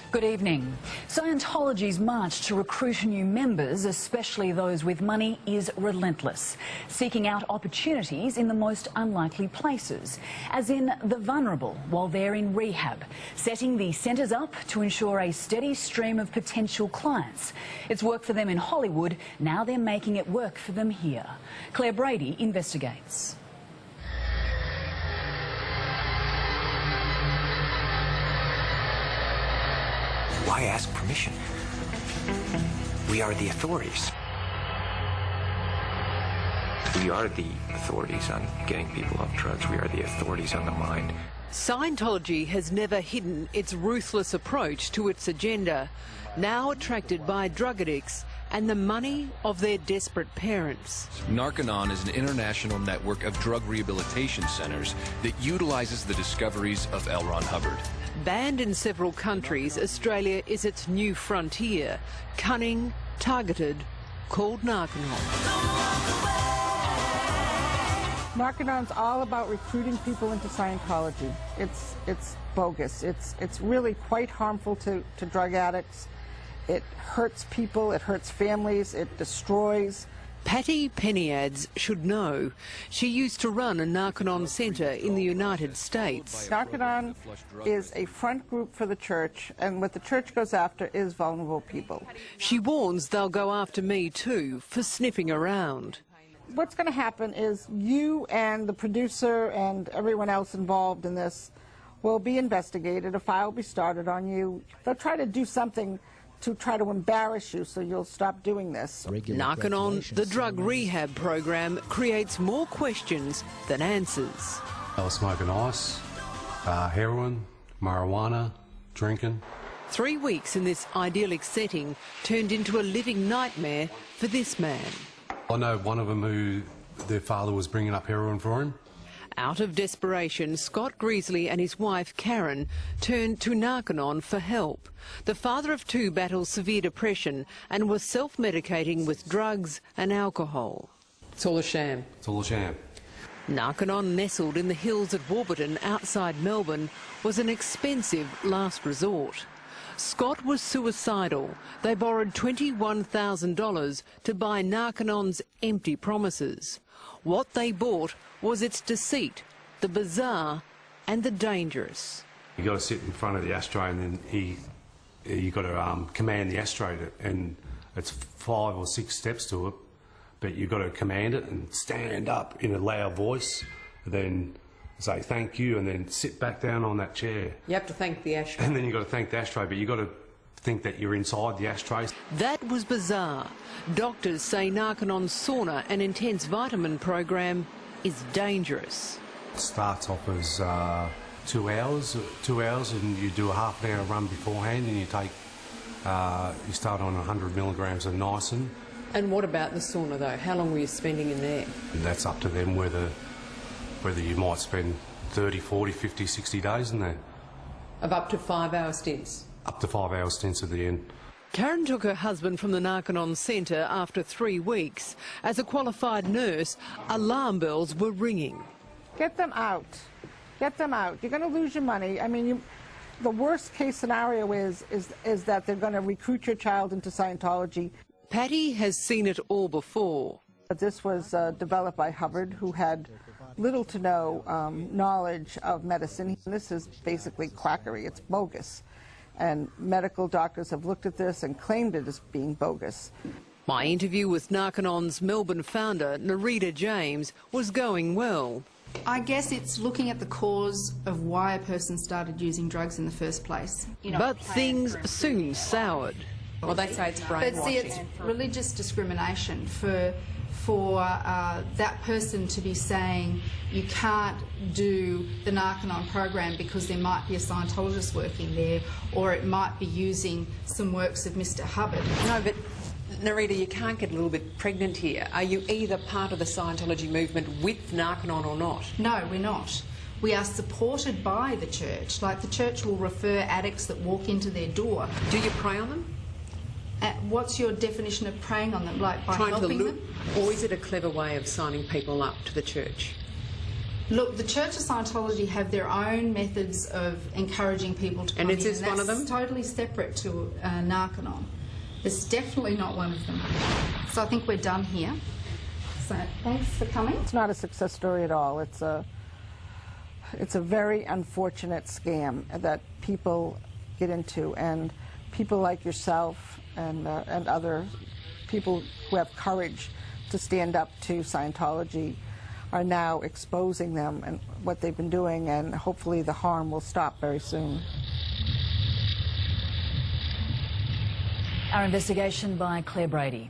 Good evening. Scientology's march to recruit new members, especially those with money, is relentless, seeking out opportunities in the most unlikely places, as in the vulnerable while they're in rehab, setting the centres up to ensure a steady stream of potential clients. It's worked for them in Hollywood, now they're making it work for them here. Claire Brady investigates. Why ask permission? We are the authorities. We are the authorities on getting people off drugs. We are the authorities on the mind. Scientology has never hidden its ruthless approach to its agenda, now attracted by drug addicts and the money of their desperate parents. Narconon is an international network of drug rehabilitation centres that utilises the discoveries of L. Ron Hubbard. Banned in several countries, Australia is its new frontier. Cunning, targeted, called Narconon. Narconon's all about recruiting people into Scientology. It's bogus. It's really quite harmful to drug addicts. It hurts people, it hurts families, it destroys. Patty Pennyads should know. She used to run a Narconon centre in the United States. Narconon is a front group for the church, and what the church goes after is vulnerable people. She warns they'll go after me too for sniffing around. What's going to happen is you and the producer and everyone else involved in this will be investigated. A file will be started on you. They'll try to do something to try to embarrass you so you'll stop doing this. Narconon, the drug rehab program, creates more questions than answers. I was smoking ice, heroin, marijuana, drinking. 3 weeks in this idyllic setting turned into a living nightmare for this man. I know one of them who their father was bringing up heroin for him. Out of desperation, Scott Greasley and his wife Karen turned to Narconon for help. The father of two battles severe depression and was self-medicating with drugs and alcohol. It's all a sham. It's all a sham. Narconon, nestled in the hills at Warburton outside Melbourne, was an expensive last resort. Scott was suicidal. They borrowed $21,000 to buy Narconon's empty promises. What they bought was its deceit, the bizarre and the dangerous. You got to sit in front of the ashtray, and then you got to command the ashtray, and it's 5 or 6 steps to it, but you got to command it and stand up in a loud voice, and then say thank you, and then sit back down on that chair. You have to thank the ashtray. And then you got to thank the ashtray, but you got to think that you're inside the ashtray. That was bizarre. Doctors say Narconon's sauna and intense vitamin program is dangerous. It starts off as 2 hours, and you do a half-an-hour run beforehand, and you take you start on 100 milligrams of niacin. And what about the sauna though? How long were you spending in there? And that's up to them whether you might spend 30, 40, 50, 60 days in there. Of up to 5-hour stints? Up to 5-hour stints at the end. Karen took her husband from the Narconon Centre after 3 weeks. As a qualified nurse, alarm bells were ringing. Get them out. Get them out. You're going to lose your money. I mean, the worst case scenario is that they're going to recruit your child into Scientology. Patty has seen it all before. This was developed by Hubbard, who had little to no knowledge of medicine. This is basically quackery. It's bogus. And medical doctors have looked at this and claimed it as being bogus. My interview with Narconon's Melbourne founder, Nerita James, was going well. I guess it's looking at the cause of why a person started using drugs in the first place. But things soon soured. Well, they say it's brainwashing. But see, it's religious discrimination for that person to be saying you can't do the Narconon program because there might be a Scientologist working there, or it might be using some works of Mr. Hubbard. No, but Nerita, you can't get a little bit pregnant here. Are you either part of the Scientology movement with Narconon or not? No, we're not. We are supported by the church. Like, the church will refer addicts that walk into their door. Do you prey on them? What's your definition of preying on them? Like by helping them? Or is it a clever way of signing people up to the church? Look, the Church of Scientology have their own methods of encouraging people to come And in. is this one of them? That's totally separate to Narconon. It's definitely not one of them. So I think we're done here. So thanks for coming. It's not a success story at all. It's a very unfortunate scam that people get into, and people like yourself and other people who have courage to stand up to Scientology are now exposing them and what they've been doing, and hopefully the harm will stop very soon. Our investigation by Claire Brady.